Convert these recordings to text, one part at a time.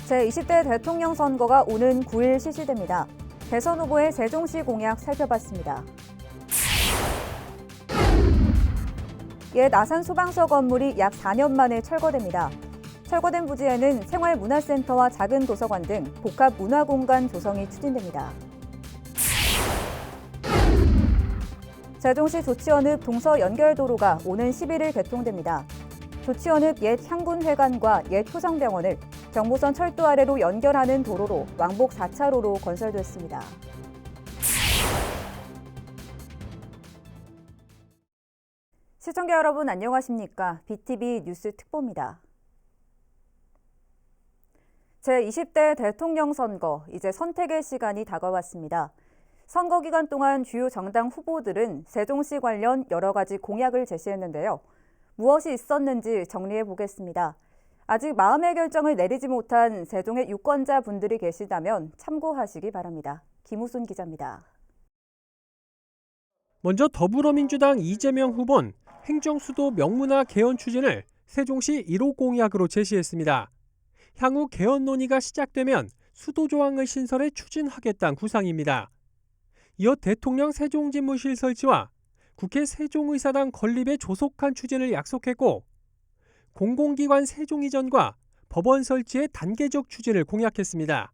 제20대 대통령 선거가 오는 9일 실시됩니다. 대선 후보의 세종시 공약 살펴봤습니다. 옛 아산 소방서 건물이 약 4년 만에 철거됩니다. 철거된 부지에는 생활문화센터와 작은 도서관 등 복합 문화공간 조성이 추진됩니다. 세종시 조치원읍 동서 연결도로가 오는 11일 개통됩니다. 조치원읍 옛 향군회관과 옛 효성병원을 경부선 철도 아래로 연결하는 도로로 왕복 4차로로 건설됐습니다. 시청자 여러분 안녕하십니까? BTV 뉴스 특보입니다. 제20대 대통령 선거, 이제 선택의 시간이 다가왔습니다. 선거 기간 동안 주요 정당 후보들은 세종시 관련 여러 가지 공약을 제시했는데요. 무엇이 있었는지 정리해 보겠습니다. 아직 마음의 결정을 내리지 못한 세종의 유권자 분들이 계시다면 참고하시기 바랍니다. 김우순 기자입니다. 먼저 더불어민주당 이재명 후보는 행정수도 명문화 개헌 추진을 세종시 1호 공약으로 제시했습니다. 향후 개헌 논의가 시작되면 수도 조항을 신설해 추진하겠다는 구상입니다. 이어 대통령 세종집무실 설치와 국회 세종의사당 건립에 조속한 추진을 약속했고 공공기관 세종 이전과 법원 설치의 단계적 추진을 공약했습니다.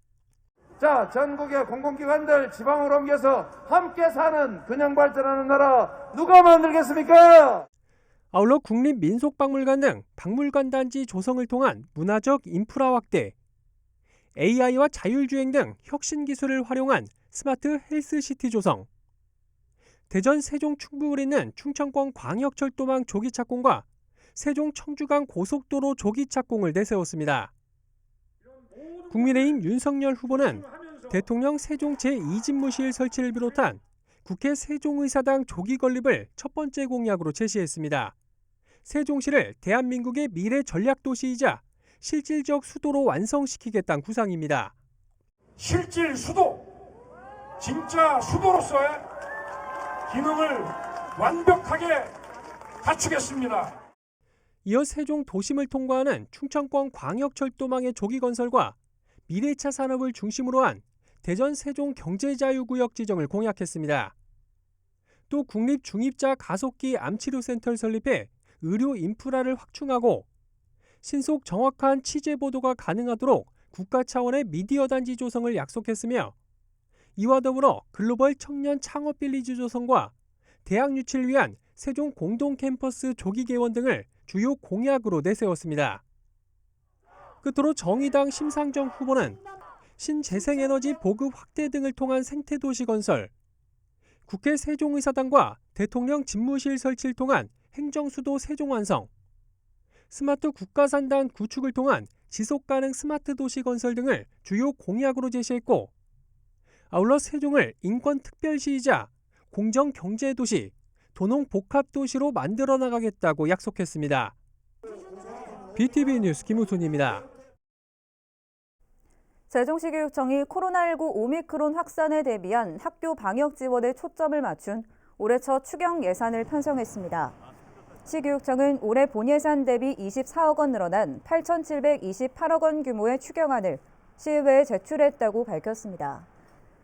자, 전국의 공공기관들 지방으로 옮겨서 함께 사는 균형 발전하는 나라 누가 만들겠습니까? 아울러 국립민속박물관 등 박물관 단지 조성을 통한 문화적 인프라 확대, AI와 자율주행 등 혁신 기술을 활용한 스마트 헬스시티 조성, 대전 세종 충북을 잇는 충청권 광역철도망 조기 착공과 세종 청주간 고속도로 조기 착공을 내세웠습니다. 국민의힘 윤석열 후보는 대통령 세종 제2집무실 설치를 비롯한 국회 세종의사당 조기 건립을 첫 번째 공약으로 제시했습니다. 세종시를 대한민국의 미래 전략도시이자 실질적 수도로 완성시키겠다는 구상입니다. 실질 수도, 진짜 수도로서의 기능을 완벽하게 갖추겠습니다. 이어 세종 도심을 통과하는 충청권 광역철도망의 조기 건설과 미래차 산업을 중심으로 한 대전 세종 경제자유구역 지정을 공약했습니다. 또 국립중입자 가속기 암치료센터를 설립해 의료 인프라를 확충하고 신속 정확한 취재 보도가 가능하도록 국가 차원의 미디어 단지 조성을 약속했으며 이와 더불어 글로벌 청년 창업 빌리지 조성과 대학 유치를 위한 세종 공동 캠퍼스 조기 개원 등을 주요 공약으로 내세웠습니다. 끝으로 정의당 심상정 후보는 신재생에너지 보급 확대 등을 통한 생태도시 건설, 국회 세종의사당과 대통령 집무실 설치를 통한 행정수도 세종 완성, 스마트 국가산단 구축을 통한 지속가능 스마트 도시 건설 등을 주요 공약으로 제시했고 아울러 세종을 인권특별시이자 공정경제도시, 도농복합도시로 만들어 나가겠다고 약속했습니다. BTV 뉴스 김우순입니다. 세종시 교육청이 코로나19 오미크론 확산에 대비한 학교 방역 지원에 초점을 맞춘 올해 첫 추경 예산을 편성했습니다. 시교육청은 올해 본예산 대비 24억 원 늘어난 8,728억 원 규모의 추경안을 시의회에 제출했다고 밝혔습니다.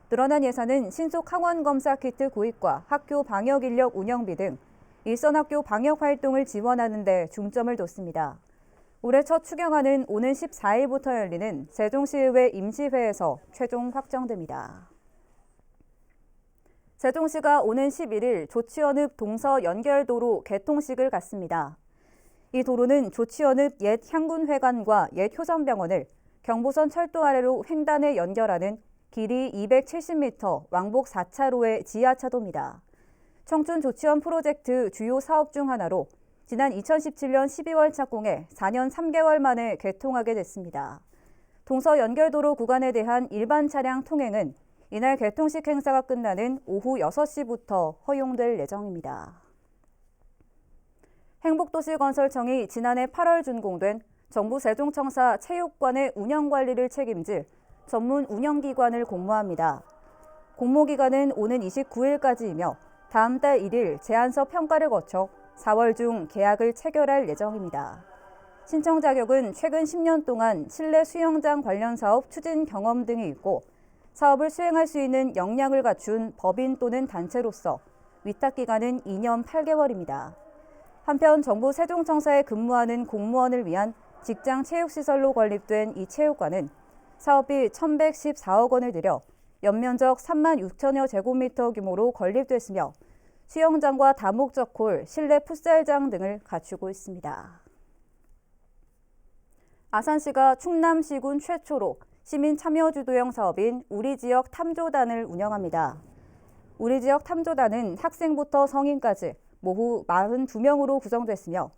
늘어난 예산은 신속 항원 검사 키트 구입과 학교 방역 인력 운영비 등 일선 학교 방역 활동을 지원하는 데 중점을 뒀습니다. 올해 첫 추경안은 오는 14일부터 열리는 세종시의회 임시회에서 최종 확정됩니다. 세종시가 오는 11일 조치원읍 동서 연결도로 개통식을 갖습니다. 이 도로는 조치원읍 옛 향군회관과 옛 효성병원을 경부선 철도 아래로 횡단에 연결하는 길이 270m, 왕복 4차로의 지하차도입니다. 청춘 조치원 프로젝트 주요 사업 중 하나로 지난 2017년 12월 착공해 4년 3개월 만에 개통하게 됐습니다. 동서 연결도로 구간에 대한 일반 차량 통행은 이날 개통식 행사가 끝나는 오후 6시부터 허용될 예정입니다. 행복도시건설청이 지난해 8월 준공된 정부 세종청사 체육관의 운영관리를 책임질 전문 운영기관을 공모합니다. 공모기간은 오는 29일까지이며 다음 달 1일 제안서 평가를 거쳐 4월 중 계약을 체결할 예정입니다. 신청 자격은 최근 10년 동안 실내 수영장 관련 사업 추진 경험 등이 있고 사업을 수행할 수 있는 역량을 갖춘 법인 또는 단체로서 위탁 기간은 2년 8개월입니다. 한편 정부 세종청사에 근무하는 공무원을 위한 직장 체육시설로 건립된 이 체육관은 사업비 1,114억 원을 들여 연면적 3만 6천여 제곱미터 규모로 건립됐으며 수영장과 다목적 홀, 실내 풋살장 등을 갖추고 있습니다. 아산시가 충남시군 최초로 시민 참여 주도형 사업인 우리지역 탐조단을 운영합니다. 우리지역 탐조단은 학생부터 성인까지 모두 42명으로 구성됐으며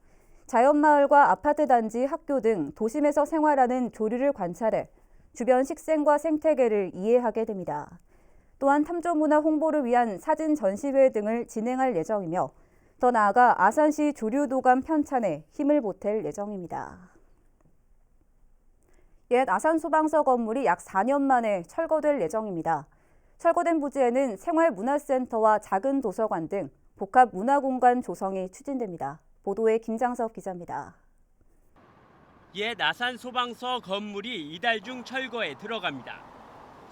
자연마을과 아파트 단지, 학교 등 도심에서 생활하는 조류를 관찰해 주변 식생과 생태계를 이해하게 됩니다. 또한 탐조문화 홍보를 위한 사진 전시회 등을 진행할 예정이며 더 나아가 아산시 조류도감 편찬에 힘을 보탤 예정입니다. 옛 아산소방서 건물이 약 4년 만에 철거될 예정입니다. 철거된 부지에는 생활문화센터와 작은 도서관 등 복합 문화공간 조성이 추진됩니다. 보도에 김장섭 기자입니다. 옛 아산소방서 건물이 이달 중 철거에 들어갑니다.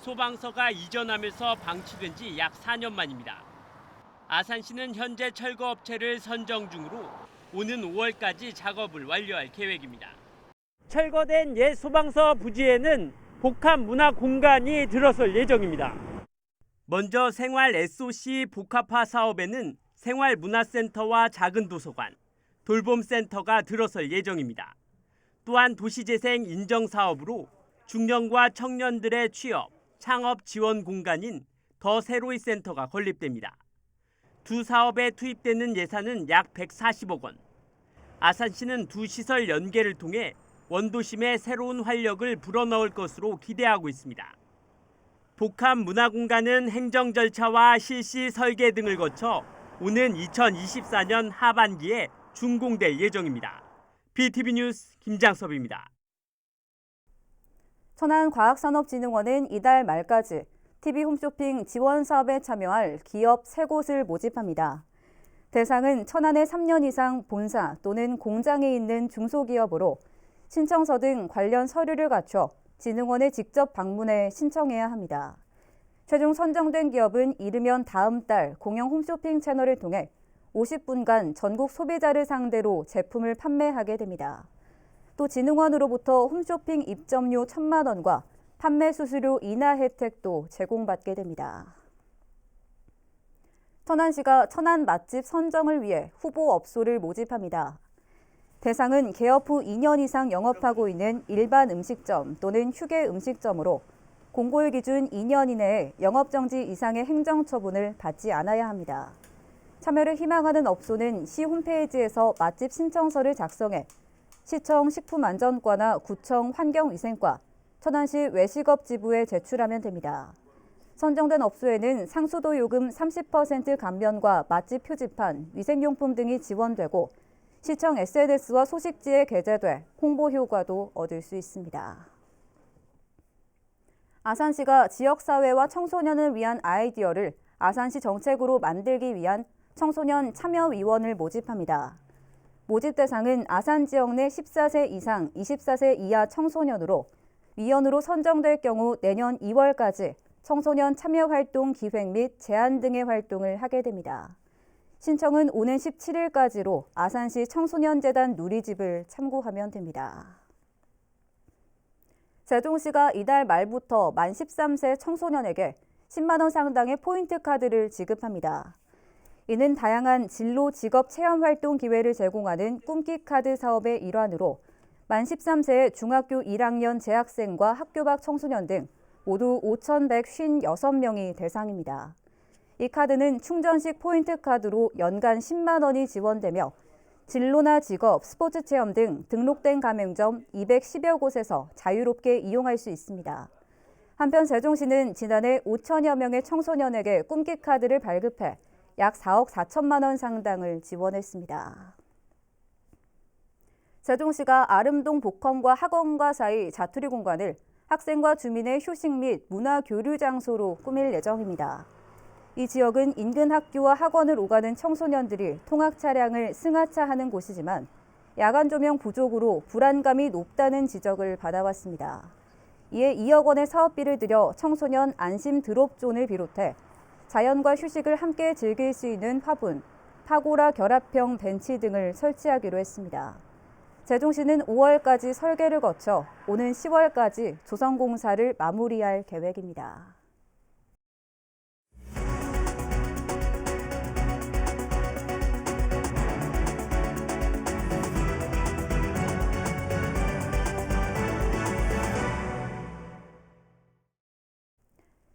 소방서가 이전하면서 방치된 지 약 4년 만입니다. 아산시는 현재 철거업체를 선정 중으로 오는 5월까지 작업을 완료할 계획입니다. 철거된 옛 소방서 부지에는 복합 문화 공간이 들어설 예정입니다. 먼저 생활 SOC 복합화 사업에는 생활문화센터와 작은 도서관, 돌봄센터가 들어설 예정입니다. 또한 도시재생 인정 사업으로 중년과 청년들의 취업, 창업 지원 공간인 더 새로이 센터가 건립됩니다. 두 사업에 투입되는 예산은 약 140억 원. 아산시는 두 시설 연계를 통해 원도심에 새로운 활력을 불어넣을 것으로 기대하고 있습니다. 복합 문화공간은 행정 절차와 실시 설계 등을 거쳐 오는 2024년 하반기에 준공될 예정입니다. BTV 뉴스 김장섭입니다. 천안과학산업진흥원은 이달 말까지 TV 홈쇼핑 지원 사업에 참여할 기업 3곳을 모집합니다. 대상은 천안에 3년 이상 본사 또는 공장이 있는 중소기업으로 신청서 등 관련 서류를 갖춰 진흥원에 직접 방문해 신청해야 합니다. 최종 선정된 기업은 이르면 다음 달 공영 홈쇼핑 채널을 통해 50분간 전국 소비자를 상대로 제품을 판매하게 됩니다. 또 진흥원으로부터 홈쇼핑 입점료 1,000만 원과 판매 수수료 인하 혜택도 제공받게 됩니다. 천안시가 천안 맛집 선정을 위해 후보 업소를 모집합니다. 대상은 개업 후 2년 이상 영업하고 있는 일반 음식점 또는 휴게 음식점으로 공고일 기준 2년 이내에 영업정지 이상의 행정처분을 받지 않아야 합니다. 참여를 희망하는 업소는 시 홈페이지에서 맛집 신청서를 작성해 시청 식품안전과나 구청 환경위생과, 천안시 외식업 지부에 제출하면 됩니다. 선정된 업소에는 상수도 요금 30% 감면과 맛집 표지판, 위생용품 등이 지원되고 시청 SNS와 소식지에 게재돼 홍보 효과도 얻을 수 있습니다. 아산시가 지역사회와 청소년을 위한 아이디어를 아산시 정책으로 만들기 위한 청소년 참여위원을 모집합니다. 모집 대상은 아산 지역 내 14세 이상 24세 이하 청소년으로 위원으로 선정될 경우 내년 2월까지 청소년 참여활동 기획 및 제안 등의 활동을 하게 됩니다. 신청은 오는 17일까지로 아산시 청소년재단 누리집을 참고하면 됩니다. 세종시가 이달 말부터 만 13세 청소년에게 10만 원 상당의 포인트 카드를 지급합니다. 이는 다양한 진로 직업 체험 활동 기회를 제공하는 꿈기 카드 사업의 일환으로 만 13세의 중학교 1학년 재학생과 학교 밖 청소년 등 모두 5,156명이 대상입니다. 이 카드는 충전식 포인트 카드로 연간 10만 원이 지원되며 진로나 직업, 스포츠 체험 등 등록된 가맹점 210여 곳에서 자유롭게 이용할 수 있습니다. 한편 세종시는 지난해 5천여 명의 청소년에게 꿈기 카드를 발급해 약 4억 4천만 원 상당을 지원했습니다. 세종시가 아름동 복컴과 학원과 사이 자투리 공간을 학생과 주민의 휴식 및 문화 교류 장소로 꾸밀 예정입니다. 이 지역은 인근 학교와 학원을 오가는 청소년들이 통학 차량을 승하차하는 곳이지만 야간 조명 부족으로 불안감이 높다는 지적을 받아왔습니다. 이에 2억 원의 사업비를 들여 청소년 안심 드롭존을 비롯해 자연과 휴식을 함께 즐길 수 있는 화분, 파고라 결합형 벤치 등을 설치하기로 했습니다. 세종시는 5월까지 설계를 거쳐 오는 10월까지 조성공사를 마무리할 계획입니다.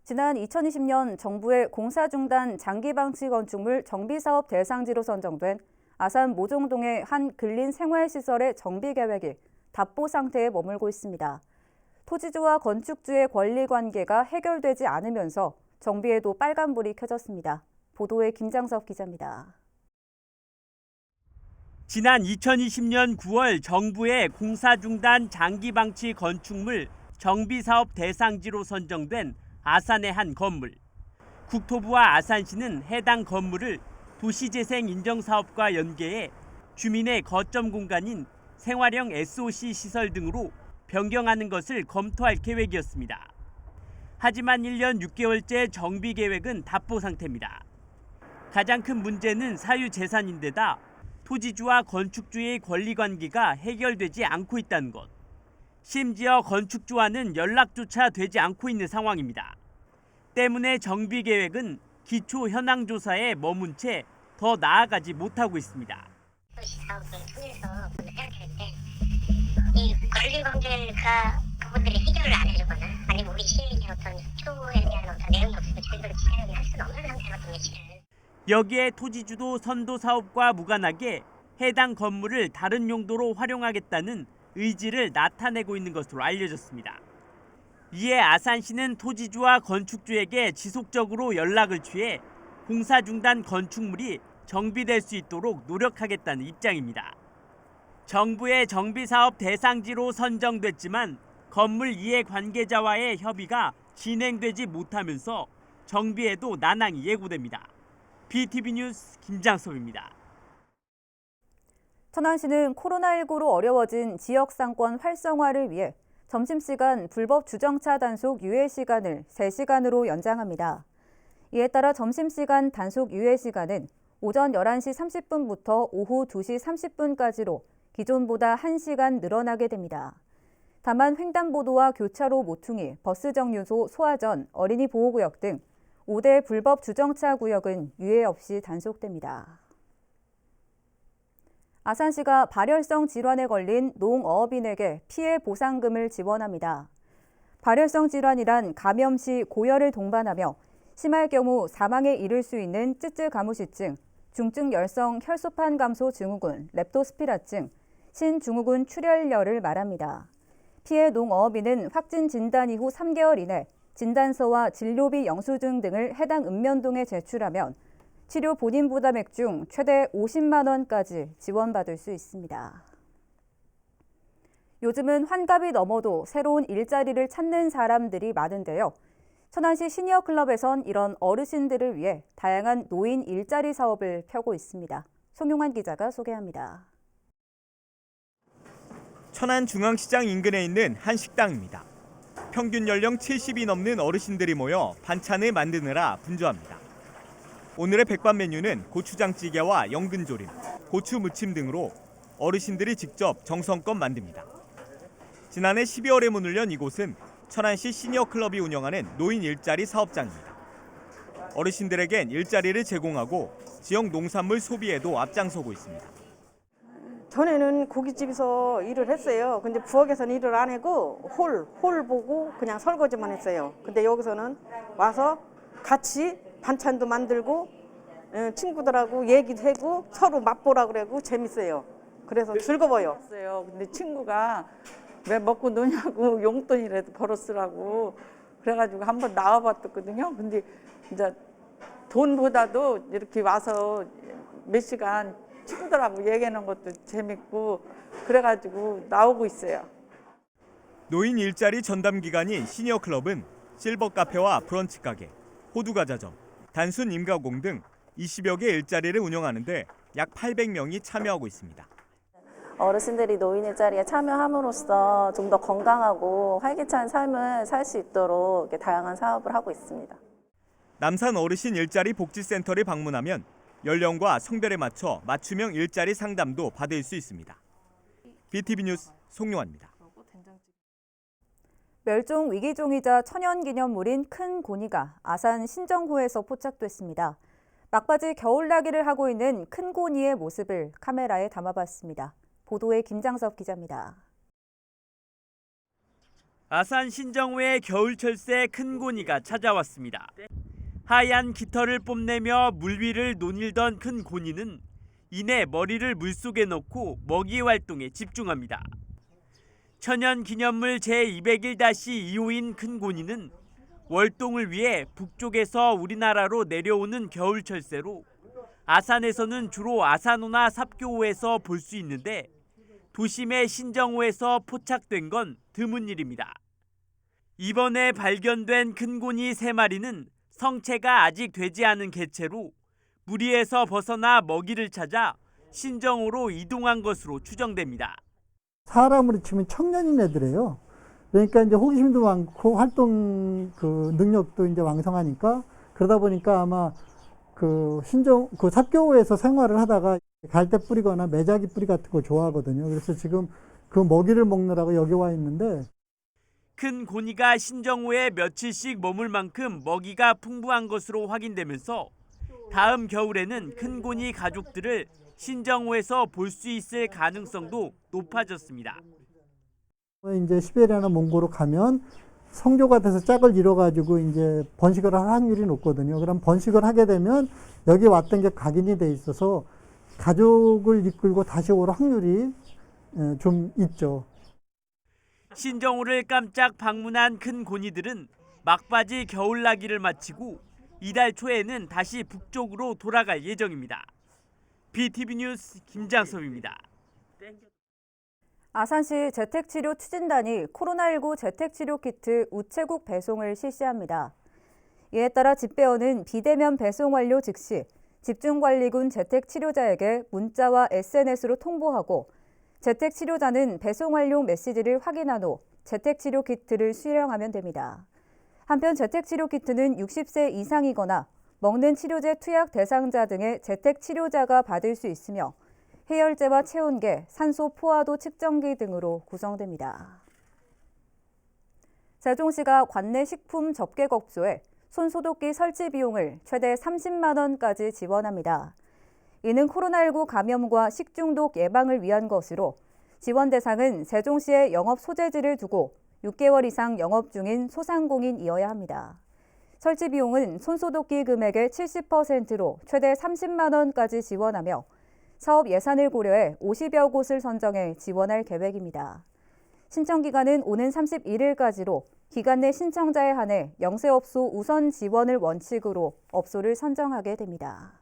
지난 2020년 정부의 공사 중단 장기방치 건축물 정비사업 대상지로 선정된 아산 모종동의 한 근린생활시설의 정비 계획이 답보 상태에 머물고 있습니다. 토지주와 건축주의 권리관계가 해결되지 않으면서 정비에도 빨간불이 켜졌습니다. 보도에 김장섭 기자입니다. 지난 2020년 9월 정부의 공사 중단 장기방치 건축물 정비사업 대상지로 선정된 아산의 한 건물. 국토부와 아산시는 해당 건물을 도시재생 인정사업과 연계해 주민의 거점 공간인 생활형 SOC 시설 등으로 변경하는 것을 검토할 계획이었습니다. 하지만 1년 6개월째 정비 계획은 답보 상태입니다. 가장 큰 문제는 사유재산인데다 토지주와 건축주의 권리관계가 해결되지 않고 있다는 것. 심지어 건축주와는 연락조차 되지 않고 있는 상황입니다. 때문에 정비 계획은 기초 현황 조사에 머문 채 더 나아가지 못하고 있습니다. 사업을 통해서 생각할 때 이 권리관계가 그분들이 해결을 안 해주거나 아니면 우리 시행의 어떤 초에 대한 어떤 내용이 없어서 저희들이 진행을 할 수는 없는 상태거든요, 지금. 여기에 토지주도 선도 사업과 무관하게 해당 건물을 다른 용도로 활용하겠다는 의지를 나타내고 있는 것으로 알려졌습니다. 이에 아산시는 토지주와 건축주에게 지속적으로 연락을 취해 공사 중단 건축물이 정비될 수 있도록 노력하겠다는 입장입니다. 정부의 정비사업 대상지로 선정됐지만 건물 이해 관계자와의 협의가 진행되지 못하면서 정비에도 난항이 예고됩니다. BTV 뉴스 김장섭입니다. 천안시는 코로나19로 어려워진 지역상권 활성화를 위해 점심시간 불법 주정차 단속 유예 시간을 3시간으로 연장합니다. 이에 따라 점심시간 단속 유예 시간은 오전 11시 30분부터 오후 2시 30분까지로 기존보다 1시간 늘어나게 됩니다. 다만 횡단보도와 교차로 모퉁이, 버스 정류소, 소화전, 어린이 보호구역 등 5대 불법 주정차 구역은 유예 없이 단속됩니다. 아산시가 발열성 질환에 걸린 농어업인에게 피해 보상금을 지원합니다. 발열성 질환이란 감염 시 고열을 동반하며 심할 경우 사망에 이를 수 있는 쯔쯔가무시증, 중증 열성 혈소판 감소 증후군, 렙토스피라증, 신증후군 출혈열을 말합니다. 피해 농어업인은 확진 진단 이후 3개월 이내 진단서와 진료비 영수증 등을 해당 읍면동에 제출하면 치료 본인 부담액 중 최대 50만 원까지 지원받을 수 있습니다. 요즘은 환갑이 넘어도 새로운 일자리를 찾는 사람들이 많은데요. 천안시 시니어클럽에선 이런 어르신들을 위해 다양한 노인 일자리 사업을 펴고 있습니다. 송용환 기자가 소개합니다. 천안중앙시장 인근에 있는 한 식당입니다. 평균 연령 70이 넘는 어르신들이 모여 반찬을 만드느라 분주합니다. 오늘의 백반 메뉴는 고추장찌개와 연근조림, 고추 무침 등으로 어르신들이 직접 정성껏 만듭니다. 지난해 12월에 문을 연 이곳은 천안시 시니어클럽이 운영하는 노인 일자리 사업장입니다. 어르신들에겐 일자리를 제공하고 지역 농산물 소비에도 앞장서고 있습니다. 전에는 고깃집에서 일을 했어요. 근데 부엌에서는 일을 안 하고 홀 보고 그냥 설거지만 했어요. 근데 여기서는 와서 같이 반찬도 만들고 친구들하고 얘기도 하고 서로 맛보라 그러고 재밌어요. 그래서 즐거워요. 근데 친구가 왜 먹고 노냐고 용돈이라도 벌었으라고 그래가지고 한번 나와봤거든요. 근데 이제 돈보다도 이렇게 와서 몇 시간 친구들하고 얘기하는 것도 재밌고 그래가지고 나오고 있어요. 노인 일자리 전담 기관인 시니어클럽은 실버 카페와 브런치 가게, 호두과자점, 단순 임가공 등 20여 개 일자리를 운영하는데 약 800명이 참여하고 있습니다. 어르신들이 노인 일자리에 참여함으로써 좀 더 건강하고 활기찬 삶을 살 수 있도록 이렇게 다양한 사업을 하고 있습니다. 남산 어르신 일자리 복지센터를 방문하면 연령과 성별에 맞춰 맞춤형 일자리 상담도 받을 수 있습니다. BTV 뉴스 송용환입니다. 멸종 위기종이자 천연기념물인 큰 고니가 아산 신정호에서 포착됐습니다. 막바지 겨울나기를 하고 있는 큰 고니의 모습을 카메라에 담아봤습니다. 보도에 김장섭 기자입니다. 아산 신정호의 겨울철새 큰 고니가 찾아왔습니다. 하얀 깃털을 뽐내며 물 위를 논일던 큰 고니는 이내 머리를 물속에 넣고 먹이 활동에 집중합니다. 천연기념물 제201-2호인 큰 고니는 월동을 위해 북쪽에서 우리나라로 내려오는 겨울철새로 아산에서는 주로 아산호나 삽교호에서 볼 수 있는데 도심의 신정호에서 포착된 건 드문 일입니다. 이번에 발견된 큰 고니 3마리는 성체가 아직 되지 않은 개체로 무리에서 벗어나 먹이를 찾아 신정호로 이동한 것으로 추정됩니다. 사람으로 치면 청년인 애들이에요. 그러니까 이제 호기심도 많고 활동 능력도 이제 왕성하니까 그러다 보니까 아마 삽교호에서 생활을 하다가 갈대 뿌리거나 매자기 뿌리 같은 거 좋아하거든요. 그래서 지금 그 먹이를 먹느라고 여기 와 있는데 큰 고니가 신정호에 며칠씩 머물 만큼 먹이가 풍부한 것으로 확인되면서 다음 겨울에는 큰 고니 가족들을 신정호에서 볼 수 있을 가능성도 높아졌습니다. 이제 시베리아나 몽골로 가면 성교가 돼서 짝을 이뤄가지고 이제 번식을 할 확률이 높거든요. 그럼 번식을 하게 되면 여기 왔던 게 각인이 돼 있어서 가족을 이끌고 다시 올 확률이 좀 있죠. 신정호를 깜짝 방문한 큰 고니들은 막바지 겨울나기를 마치고 이달 초에는 다시 북쪽으로 돌아갈 예정입니다. BTV 뉴스 김장섭입니다. 아산시 재택치료 추진단이 코로나19 재택치료 키트 우체국 배송을 실시합니다. 이에 따라 집배원은 비대면 배송 완료 즉시 집중관리군 재택치료자에게 문자와 SNS로 통보하고 재택치료자는 배송 완료 메시지를 확인한 후 재택치료 키트를 수령하면 됩니다. 한편 재택치료 키트는 60세 이상이거나 먹는 치료제 투약 대상자 등의 재택치료자가 받을 수 있으며 해열제와 체온계, 산소 포화도 측정기 등으로 구성됩니다. 세종시가 관내 식품 접객업소에 손소독기 설치 비용을 최대 30만 원까지 지원합니다. 이는 코로나19 감염과 식중독 예방을 위한 것으로 지원 대상은 세종시의 영업 소재지를 두고 6개월 이상 영업 중인 소상공인이어야 합니다. 설치 비용은 손소독기 금액의 70%로 최대 30만 원까지 지원하며 사업 예산을 고려해 50여 곳을 선정해 지원할 계획입니다. 신청 기간은 오는 31일까지로 기간 내 신청자에 한해 영세업소 우선 지원을 원칙으로 업소를 선정하게 됩니다.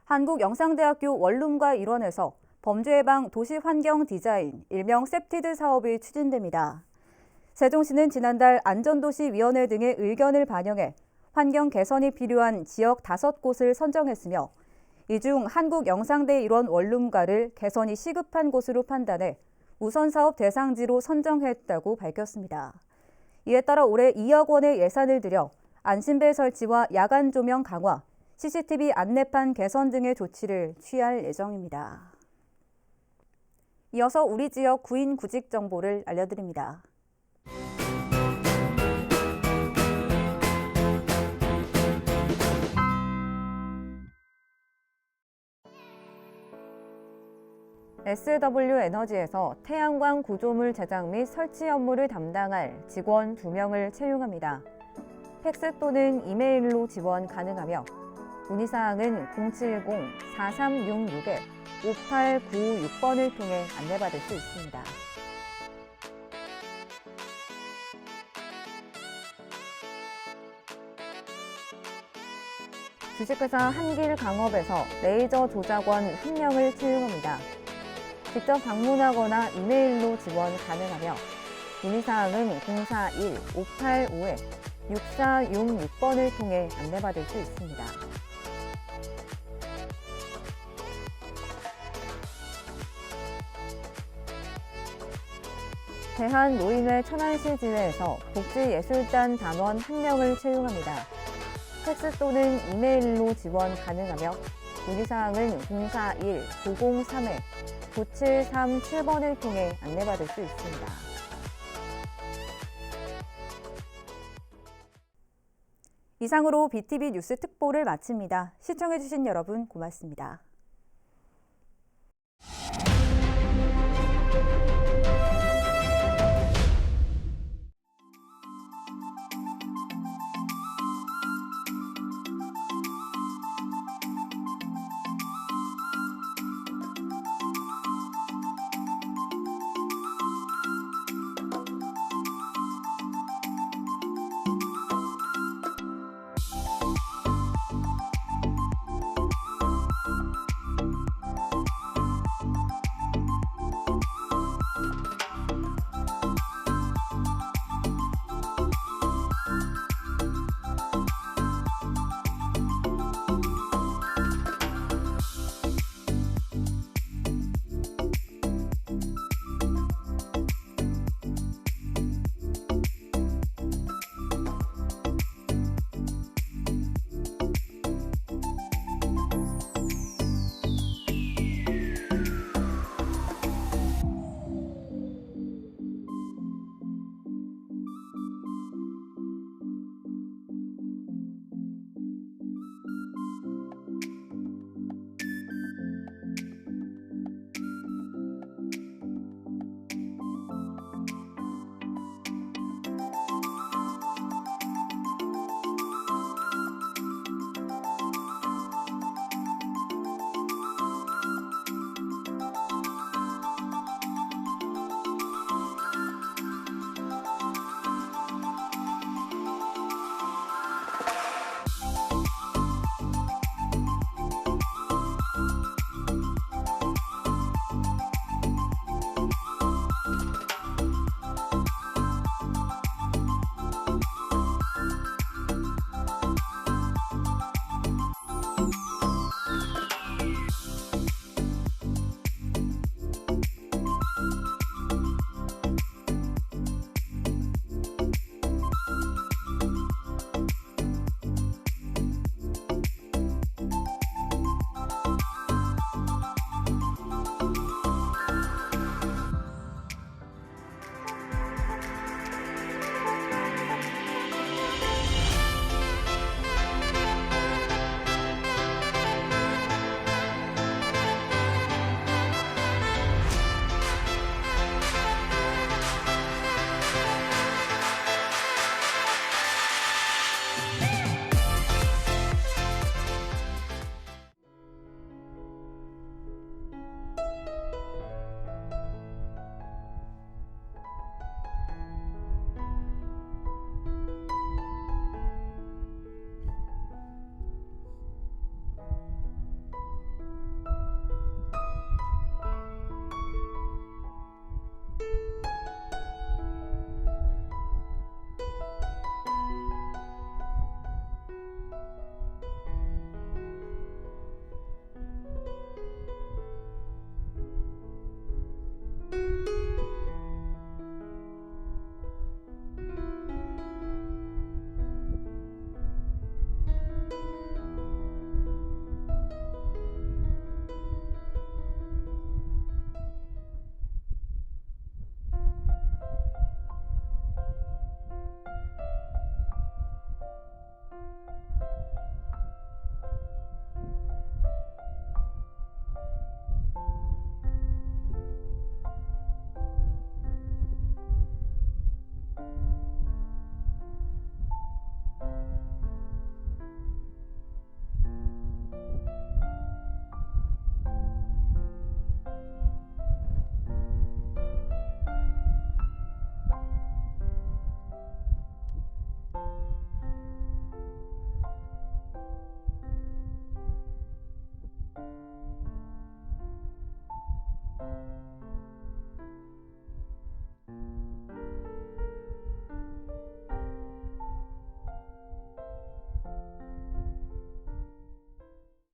한국영상대학교 원룸과 일원에서 범죄예방 도시환경디자인, 일명 셉티드 사업이 추진됩니다. 세종시는 지난달 안전도시위원회 등의 의견을 반영해 환경 개선이 필요한 지역 5곳을 선정했으며 이 중 한국영상대 일원 원룸가를 개선이 시급한 곳으로 판단해 우선 사업 대상지로 선정했다고 밝혔습니다. 이에 따라 올해 2억 원의 예산을 들여 안심벨 설치와 야간 조명 강화, CCTV 안내판 개선 등의 조치를 취할 예정입니다. 이어서 우리 지역 구인 구직 정보를 알려드립니다. SW에너지에서 태양광 구조물 제작 및 설치 업무를 담당할 직원 2명을 채용합니다. 팩스 또는 이메일로 지원 가능하며 문의사항은 070-4366-5896번을 통해 안내받을 수 있습니다. 주식회사 한길강업에서 레이저 조작원 1명을 채용합니다. 직접 방문하거나 이메일로 지원 가능하며 문의사항은 041-585-6466번을 통해 안내받을 수 있습니다. 대한노인회 천안시 지회에서 복지예술단 단원 1명을 채용합니다. 팩스 또는 이메일로 지원 가능하며 문의사항은 041-903-9737번을 통해 안내받을 수 있습니다. 이상으로 BTV 뉴스 특보를 마칩니다. 시청해주신 여러분 고맙습니다.